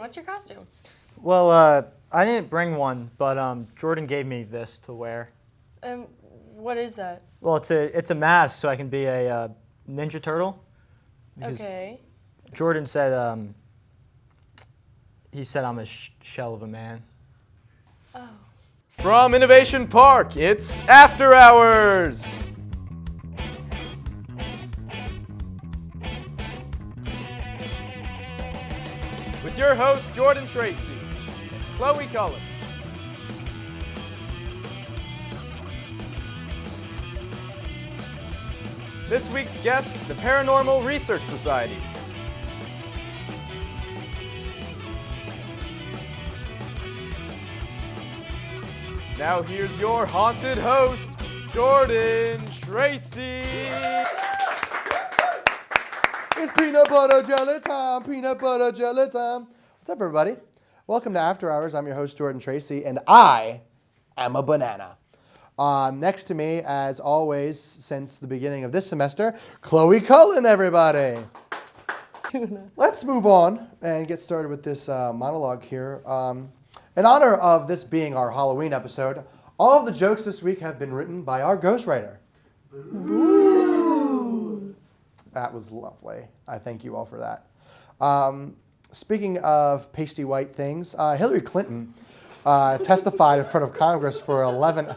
What's your costume? Well, I didn't bring one, but Jordan gave me this to wear. What is that? Well, it's a mask, so I can be a Ninja Turtle. Okay. Jordan said he said I'm a shell of a man. Oh. From Innovation Park, it's After Hours! With your hosts, Jordan Tracy and Chloe Cullen. This week's guest, the Paranormal Research Society. Now here's your haunted host, Jordan Tracy. It's peanut butter jelly time, peanut butter jelly time. What's up, everybody? Welcome to After Hours. I'm your host, Jordan Tracy, and I am a banana. Next to me, as always, since the beginning of this semester, Chloe Cullen, everybody. Let's move on and get started with this monologue here. In honor of this being our Halloween episode, all of the jokes this week have been written by our ghostwriter. Ooh. That was lovely. I thank you all for that. Speaking of pasty white things, Hillary Clinton testified in front of Congress for 11...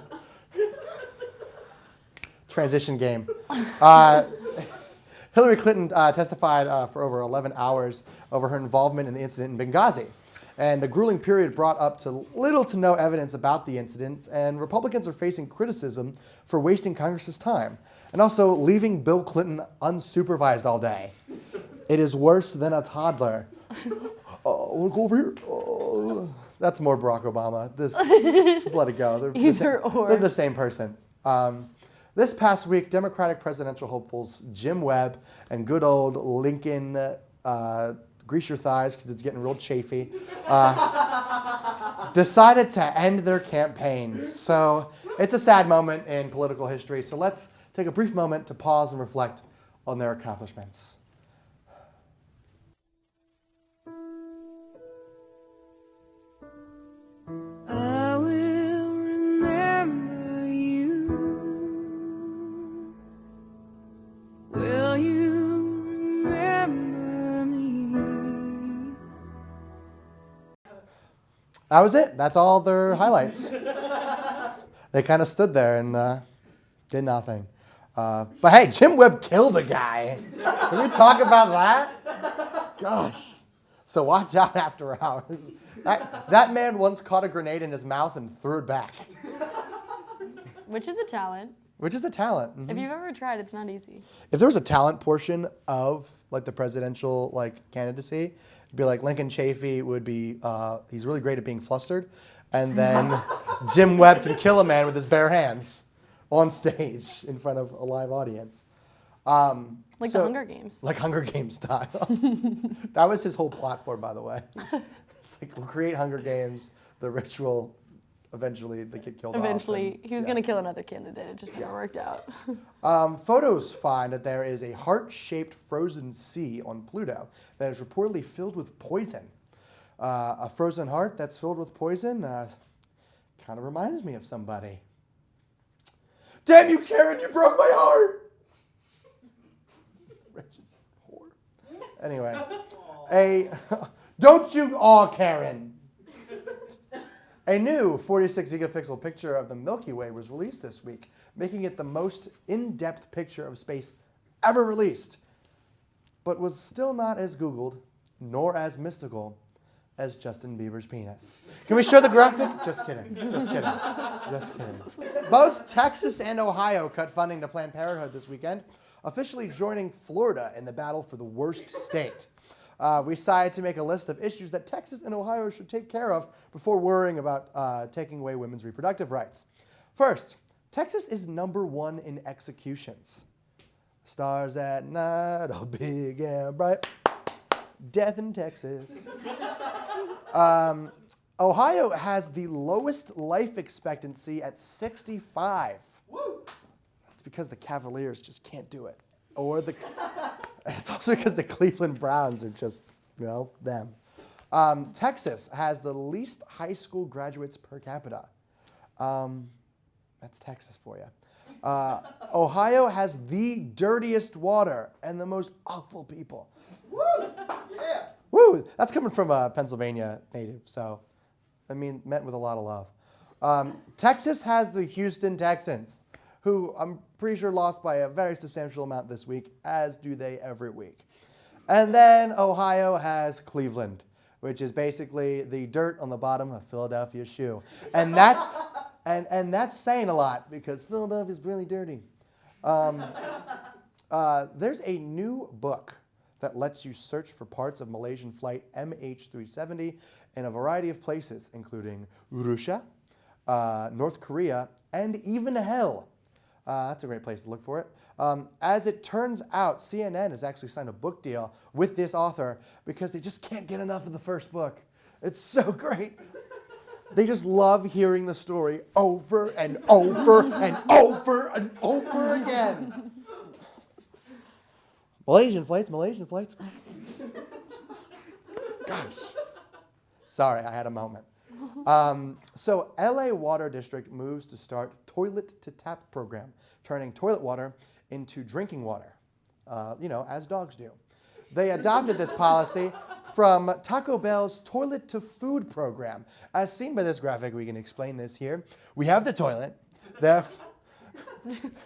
Transition game. Hillary Clinton testified for over 11 hours over her involvement in the incident in Benghazi. And the grueling period brought up to little to no evidence about the incident, and Republicans are facing criticism for wasting Congress's time, and also leaving Bill Clinton unsupervised all day. It is worse than a toddler. We'll go over here. That's more Barack Obama. Just let it go. They're the same person. This past week, Democratic presidential hopefuls Jim Webb and good old Lincoln, grease your thighs because it's getting real chafy, decided to end their campaigns. So it's a sad moment in political history. So let's take a brief moment to pause and reflect on their accomplishments. I will remember you. Will you remember me? That was it. That's all their highlights. They kind of stood there and did nothing. But hey, Jim Webb killed a guy. Can we talk about that? Gosh. So watch out after hours. That man once caught a grenade in his mouth and threw it back. Which is a talent. Which is a talent. Mm-hmm. If you've ever tried, it's not easy. If there was a talent portion of like the presidential candidacy, it'd be like Lincoln Chafee would be, he's really great at being flustered. And then Jim Webb can kill a man with his bare hands on stage in front of a live audience. The Hunger Games. Like Hunger Games style. That was his whole platform, by the way. It's like, we'll create Hunger Games, the ritual, eventually they get killed off. Eventually, he was going to kill another candidate. It just never worked out. Photos find that there is a heart-shaped frozen sea on Pluto that is reportedly filled with poison. A frozen heart that's filled with poison kind of reminds me of somebody. Damn you, Karen, you broke my heart! Wretched whore. Anyway, don't you aw, Karen! A new 46 gigapixel picture of the Milky Way was released this week, making it the most in-depth picture of space ever released, but was still not as Googled, nor as mystical, as Justin Bieber's penis. Can we show the graphic? Just kidding. Just kidding. Just kidding. Both Texas and Ohio cut funding to Planned Parenthood this weekend, officially joining Florida in the battle for the worst state. We decided to make a list of issues that Texas and Ohio should take care of before worrying about taking away women's reproductive rights. First, Texas is #1 in executions. Stars at night are big and bright. Death in Texas. Ohio has the lowest life expectancy at 65. Woo! That's because the Cavaliers just can't do it. It's also because the Cleveland Browns are just, them. Texas has the least high school graduates per capita. That's Texas for you. Ohio has the dirtiest water and the most awful people. Woo! Yeah. Woo! That's coming from a Pennsylvania native, so I mean, meant with a lot of love. Texas has the Houston Texans, who I'm pretty sure lost by a very substantial amount this week, as do they every week. And then Ohio has Cleveland, which is basically the dirt on the bottom of Philadelphia's shoe. And that's and that's saying a lot because Philadelphia's really dirty. There's a new book that lets you search for parts of Malaysian flight MH370 in a variety of places, including Russia, North Korea, and even hell. That's a great place to look for it. As it turns out, CNN has actually signed a book deal with this author because they just can't get enough of the first book. It's so great. They just love hearing the story over and over and over and over again. Malaysian flights. Gosh. Sorry, I had a moment. So LA Water District moves to start toilet to tap program, turning toilet water into drinking water, as dogs do. They adopted this policy from Taco Bell's toilet to food program. As seen by this graphic, we can explain this here. We have the toilet.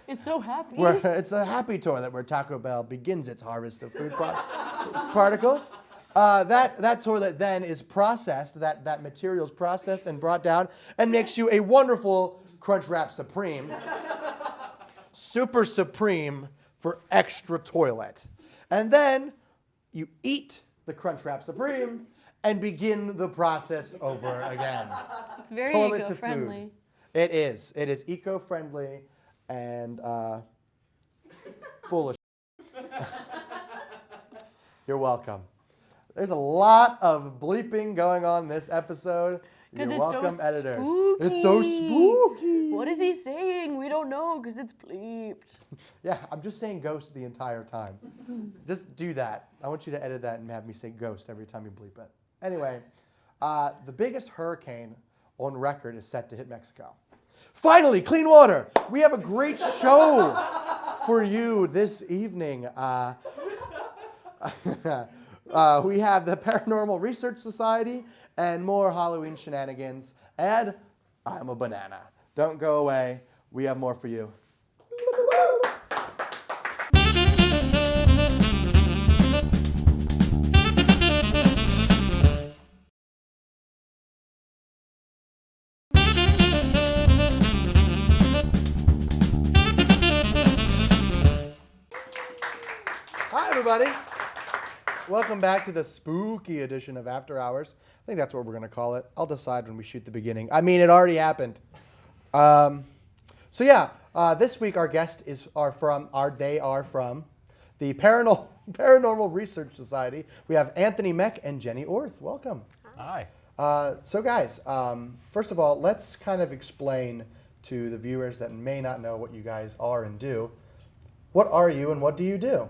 It's so happy. It's a happy toilet where Taco Bell begins its harvest of food particles. That toilet then is processed, that material is processed and brought down and makes you a wonderful Crunchwrap Supreme. Super Supreme for extra toilet. And then you eat the Crunchwrap Supreme and begin the process over again. It's very Toilet to eco-friendly. food. It is. It is eco-friendly and full of You're welcome. There's a lot of bleeping going on this episode. You're it's welcome, so editors. spooky. It's so spooky. What is he saying? We don't know because it's bleeped. Yeah, I'm just saying ghost the entire time. Just do that. I want you to edit that and have me say ghost every time you bleep it. Anyway, the biggest hurricane on record is set to hit Mexico. Finally, clean water. We have a great show for you this evening. We have the Paranormal Research Society and more Halloween shenanigans. And I'm a banana. Don't go away. We have more for you. Hi, everybody. Welcome back to the spooky edition of After Hours. I think that's what we're going to call it. I'll decide when we shoot the beginning. I mean, it already happened. This week our guests are from the Paranormal Research Society. We have Anthony Meck and Jenny Orth. Welcome. Hi. Guys, first of all, let's kind of explain to the viewers that may not know what you guys are and do. What are you and what do you do?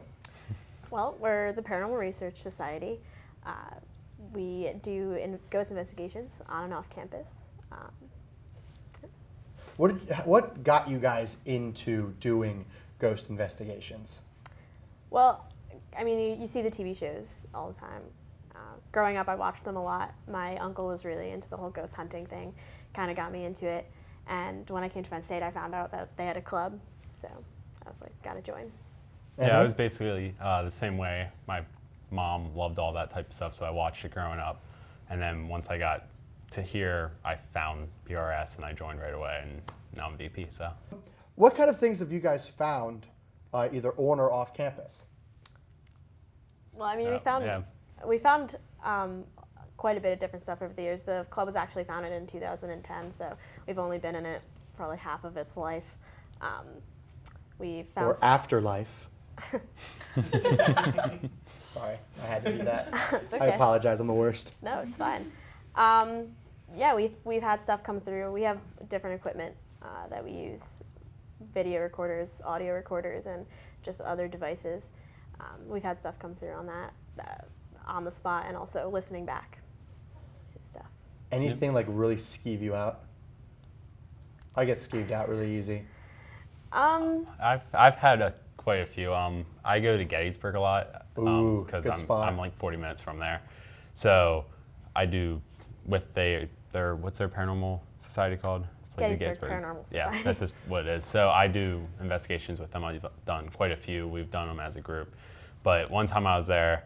Well, we're the Paranormal Research Society. We do ghost investigations on and off campus. What got you guys into doing ghost investigations? Well, I mean, you see the TV shows all the time. Growing up, I watched them a lot. My uncle was really into the whole ghost hunting thing, kind of got me into it. And when I came to Penn State, I found out that they had a club, so I was like, gotta join. Yeah, I was basically the same way. My mom loved all that type of stuff, so I watched it growing up. And then once I got to here, I found PRS and I joined right away, and now I'm VP. So, what kind of things have you guys found, either on or off campus? Well, I mean, we found quite a bit of different stuff over the years. The club was actually founded in 2010, so we've only been in it for like half of its life. We found or afterlife. Sorry, I had to do that. It's okay. I apologize, I'm the worst. No, it's fine. We've had stuff come through. We have different equipment that we use, video recorders, audio recorders, and just other devices. We've had stuff come through on that, on the spot, and also listening back. to stuff. Anything like really skeeve you out? I get skeeved out really easy. I've had quite a few. I go to Gettysburg a lot Ooh, because good spot. I'm like 40 minutes from there. So I do with their what's their paranormal society called? It's like Gettysburg Paranormal Society. Yeah, that's just what it is. So I do investigations with them. I've done quite a few. We've done them as a group. But one time I was there,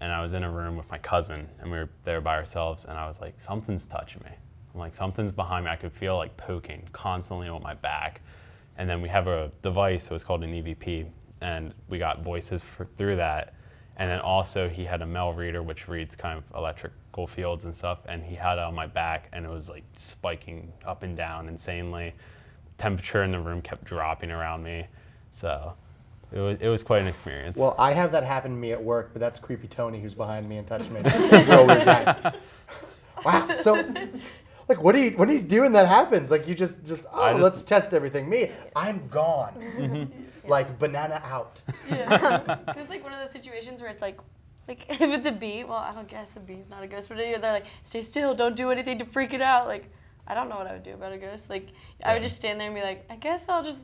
and I was in a room with my cousin, and we were there by ourselves, and I was like, something's touching me. I'm like, something's behind me. I could feel like poking constantly on my back. And then we have a device, so it's called an EVP, and we got voices through that. And then also he had a Mel reader, which reads kind of electrical fields and stuff, and he had it on my back, and it was like spiking up and down insanely. Temperature in the room kept dropping around me. So it was quite an experience. Well, I have that happen to me at work, but that's creepy Tony who's behind me and touched me. He's a real weird guy. Wow. So, like, what do you do when that happens? Like, you just let's test everything. Me, I'm gone. Like banana out. Yeah. It's like one of those situations where it's like if it's a bee, well, I don't guess a bee's not a ghost, but they're like, stay still, don't do anything to freak it out. Like, I don't know what I would do about a ghost. Like, I would just stand there and be like, I guess I'll just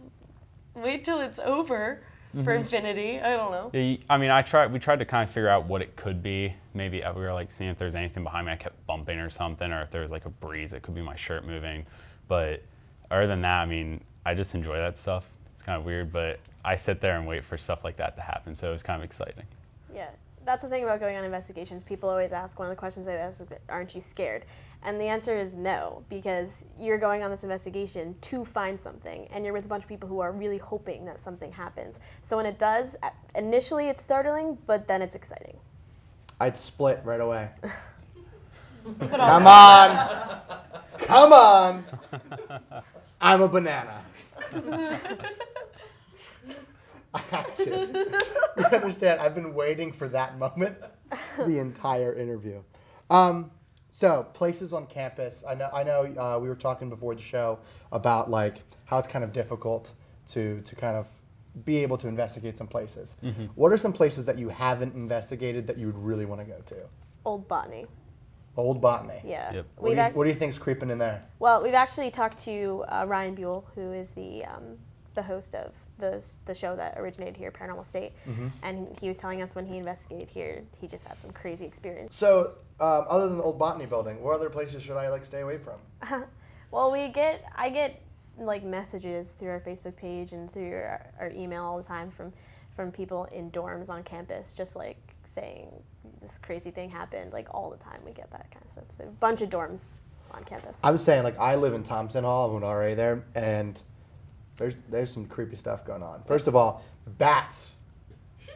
wait till it's over. For infinity, I don't know. Yeah, I mean, we tried to kind of figure out what it could be. Maybe we were like seeing if there's anything behind me I kept bumping or something, or if there was like a breeze, it could be my shirt moving. But other than that, I mean, I just enjoy that stuff. It's kind of weird, but I sit there and wait for stuff like that to happen, so it was kind of exciting. Yeah, that's the thing about going on investigations. People always ask, one of the questions they ask is, aren't you scared? And the answer is no, because you're going on this investigation to find something, and you're with a bunch of people who are really hoping that something happens. So when it does, initially it's startling, but then it's exciting. I'd split right away. Come on. Come on. I'm a banana. I have to. You understand, I've been waiting for that moment the entire interview. So places on campus. I know. We were talking before the show about like how it's kind of difficult to kind of be able to investigate some places. Mm-hmm. What are some places that you haven't investigated that you would really want to go to? Old Botany. Old Botany. Yeah. Yep. What do you think's creeping in there? Well, we've actually talked to Ryan Buell, who is the host of the show that originated here, Paranormal State, and he was telling us when he investigated here, he just had some crazy experience. So, other than the Old Botany building, what other places should I like stay away from? Well, I get like messages through our Facebook page and through our email all the time from people in dorms on campus, just like saying this crazy thing happened. Like all the time we get that kind of stuff. So a bunch of dorms on campus. I'm saying, like, I live in Thompson Hall, I'm an RA there, and there's some creepy stuff going on. First of all, bats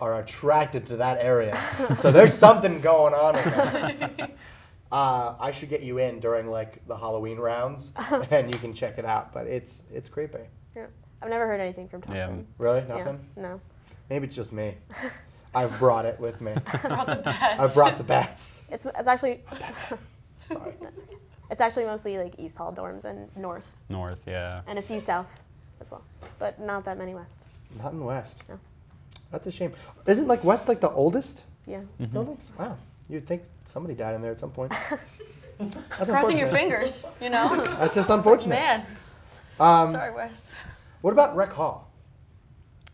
are attracted to that area, so there's something going on in there. I should get you in during like the Halloween rounds, and you can check it out. But it's creepy. Yeah. I've never heard anything from Thompson. Yeah. Really, nothing? Yeah. No. Maybe it's just me. I've brought it with me. Brought the bats. I've brought the bats. It's actually Sorry. that's okay. It's actually mostly like East Hall dorms and North, North, yeah. and a few South as well, but not that many West. Not in West. No. That's a shame. Isn't like West like the oldest Yeah. buildings? Wow. You'd think somebody died in there at some point. That's Crossing your unfortunate. fingers, you know? That's just unfortunate. Man. Um, Sorry, West. What about Rec Hall?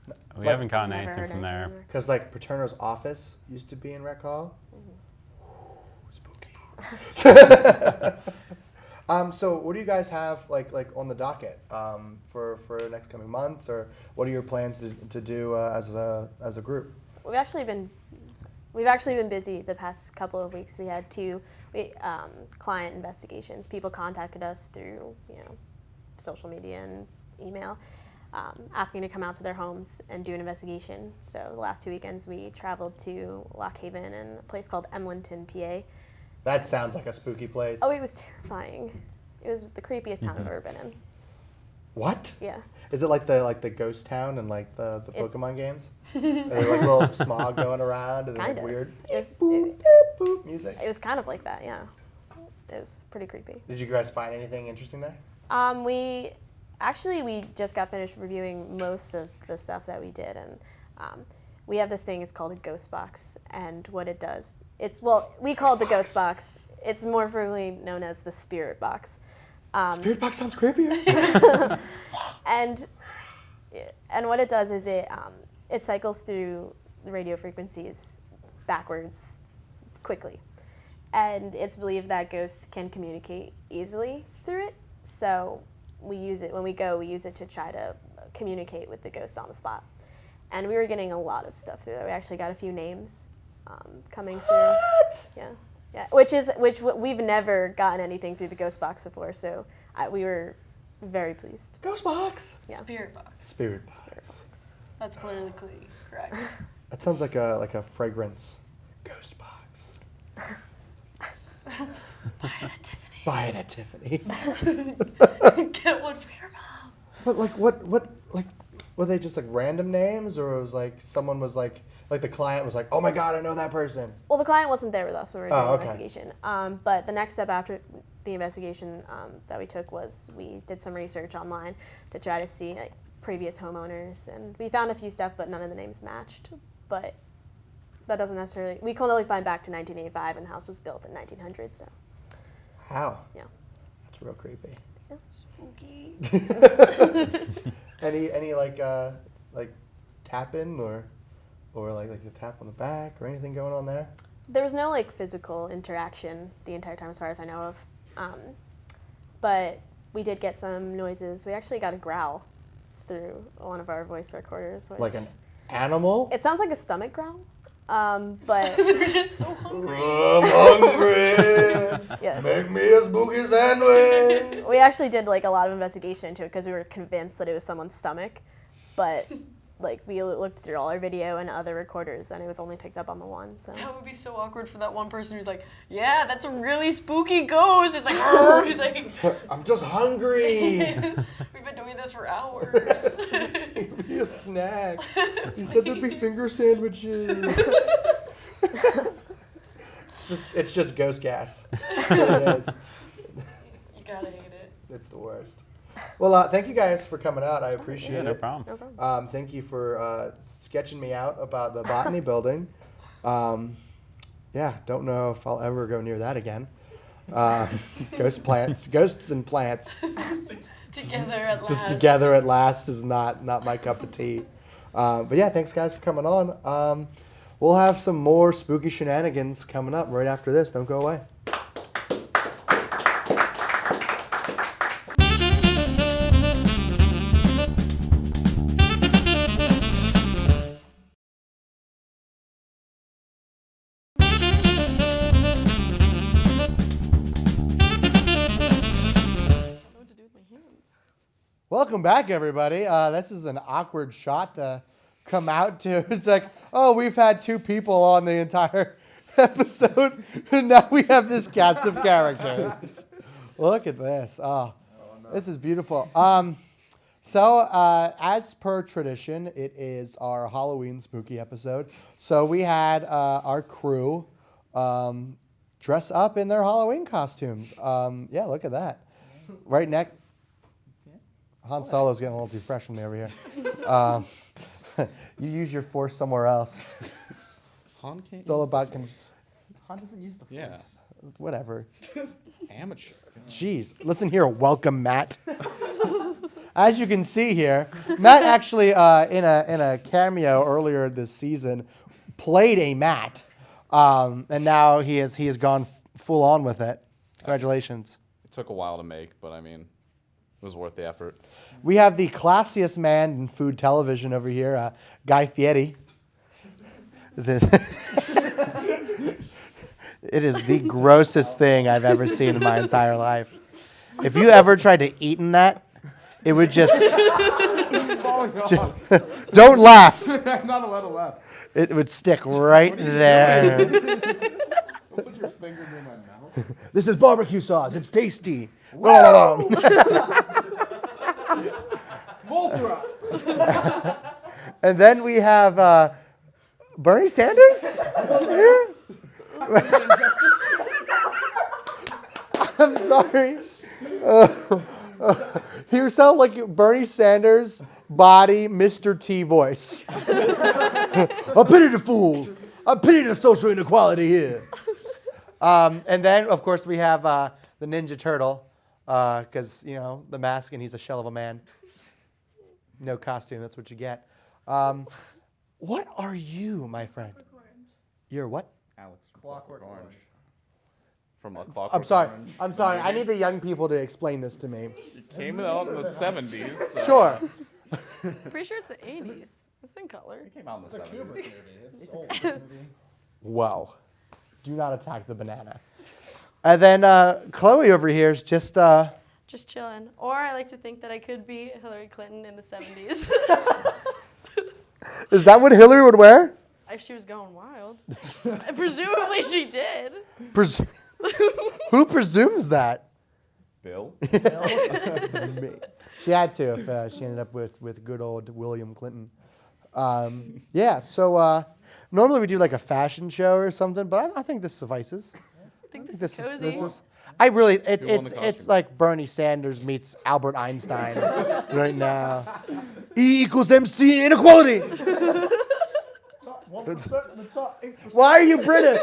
We Like- haven't gotten Never anything heard from there. anything Because like Paterno's office used to be in Rec Hall. Spooky. So what do you guys have like on the docket for the next coming months, or what are your plans to do as a group? We've actually been busy the past couple of weeks. We had two client investigations. People contacted us through social media and email, asking to come out to their homes and do an investigation. So the last 2 weekends we traveled to Lock Haven and a place called Emlenton, PA. That sounds like a spooky place. Oh, it was terrifying. It was the creepiest town I've ever been in. What? Yeah. Is it like the ghost town and like the Pokemon games? Are there like little smog going around and Kind like of. weird It was, boop, it, beep, boop music? it was kind of like that, yeah. It was pretty creepy. Did you guys find anything interesting there? We just got finished reviewing most of the stuff that we did, and we have this thing. It's called a ghost box, and what it does, we call it the ghost box. It's more frequently known as the spirit box. Spirit box sounds creepier. And what it does is it cycles through the radio frequencies backwards quickly. And it's believed that ghosts can communicate easily through it. So we use it, when we go, we use it to try to communicate with the ghosts on the spot. And we were getting a lot of stuff through that. We actually got a few names coming through. What? Yeah. Which we've never gotten anything through the ghost box before, so we were very pleased. Ghost box. Yeah. Spirit box. Spirit box. Spirit box. That's politically correct. That sounds like a fragrance. Ghost box. Buy it at Tiffany's. Get one for your mom. But like what were they just like random names, or it was like someone was like the client was like, oh my god, I know that person. Well, the client wasn't there with us when we were doing the okay. investigation. But the next step after the investigation that we took was we did some research online to try to see like previous homeowners, and we found a few stuff, but none of the names matched. But that doesn't necessarily, we can only find back to 1985, and the house was built in 1900, so. How? Yeah. That's real creepy. Yeah. Spooky. Any like tap in or like the tap on the back or anything going on there? There was no like physical interaction the entire time, as far as I know of. But we did get some noises. We actually got a growl through one of our voice recorders. Like an animal? It sounds like a stomach growl. But They're just so hungry. I'm hungry. yeah, Make me a spooky sandwich. we actually did like a lot of investigation into it because we were convinced that it was someone's stomach. But like we looked through all our video and other recorders, and it was only picked up on the one. So That would be so awkward for that one person who's like, yeah, that's a really spooky ghost. It's like, oh, he's like, I'm just hungry. we've been doing this for hours. Give me a snack. You said there'd be finger sandwiches. It's just ghost gas. That's what it is. You gotta hate it. It's the worst. Well, thank you guys for coming out. I appreciate Yeah, it. no problem. no problem. Thank you for sketching me out about the botany building. Yeah, don't know if I'll ever go near that again. Ghosts and plants. Together at last. Just together at last is not my cup of tea. But yeah, thanks guys for coming on. We'll have some more spooky shenanigans coming up right after this. Don't go away. Welcome back, everybody. This is an awkward shot to come out to. It's like, oh, we've had two people on the entire episode, and now we have this cast of characters. Look at this. Oh, this is beautiful. So, as per tradition, it is our Halloween spooky episode. So we had our crew dress up in their Halloween costumes. Yeah, look at that. Right next. Han Solo's getting a little too fresh from me over here. You use your force somewhere else. Han can't. It's all use about the force. Han doesn't use the Yeah. force. Whatever. Amateur. Jeez. Listen here, welcome, Matt. As you can see here, Matt actually, in a cameo earlier this season, played a Matt, and now he has gone full on with it. Congratulations. It took a while to make, but I mean, it was worth the effort. We have the classiest man in food television over here, Guy Fieri. It is the grossest thing I've ever seen in my entire life. If you ever tried to eat in that, it would just don't laugh. I'm not allowed to laugh. It would stick right there. Put your finger in my mouth. This is barbecue sauce. It's tasty. Full thrust. And then we have Bernie Sanders here. I'm sorry. You sound like Bernie Sanders' body, Mr. T voice. I pity the fool. I pity the social inequality here. And then, of course, we have the Ninja Turtle, because, the mask, and he's a shell of a man. No costume, that's what you get. What are you, my friend? You're what? Alex. Clockwork Orange. From a Clockwork I'm sorry. Orange. I'm sorry. I need the young people to explain this to me. It came out in the 70s. So. Sure. Pretty sure it's the 80s. It's in color. It came out in the 70s. It's old. Whoa. Do not attack the banana. And then Chloe over here is just... Just chilling. Or I like to think that I could be Hillary Clinton in the 70s. Is that what Hillary would wear? If she was going wild. Presumably she did. Who presumes that? Bill? Me. She had to if she ended up with good old William Clinton. So normally we do like a fashion show or something, but I think this suffices. I think this is cozy. I really, won the it's costume. like Bernie Sanders meets Albert Einstein right now. E equals MC inequality. Top 1% and the top 8%. Why are you British?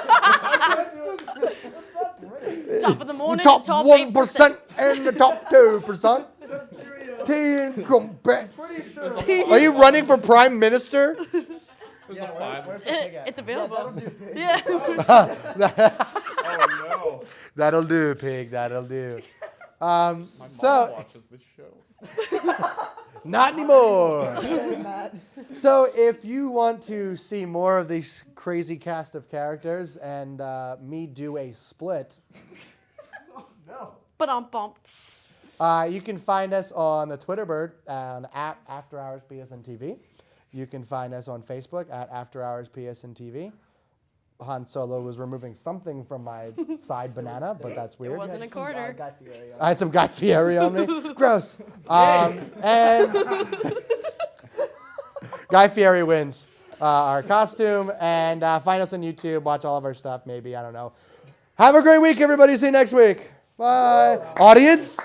That's not British. Top of the morning, Top top 1% and the top 2%. Tea crumpets. Pretty sure. Are you running for prime minister? There's a five. Where's the pig at? It's available. That'll do pig. Yeah. Oh, no. That'll do, pig. That'll do. My mom watches this show. Not anymore. Say, Matt. So if you want to see more of these crazy cast of characters and me do a split, No. But bump. you can find us on the Twitter bird at After Hours PSN TV. You can find us on Facebook at After Hours PSN TV. Han Solo was removing something from my side banana, but that's It weird. wasn't a Some quarter. Guy Fieri on I had some Guy Fieri on me. Gross. And Guy Fieri wins our costume. And find us on YouTube. Watch all of our stuff, maybe. I don't know. Have a great week, everybody. See you next week. Bye. Audience.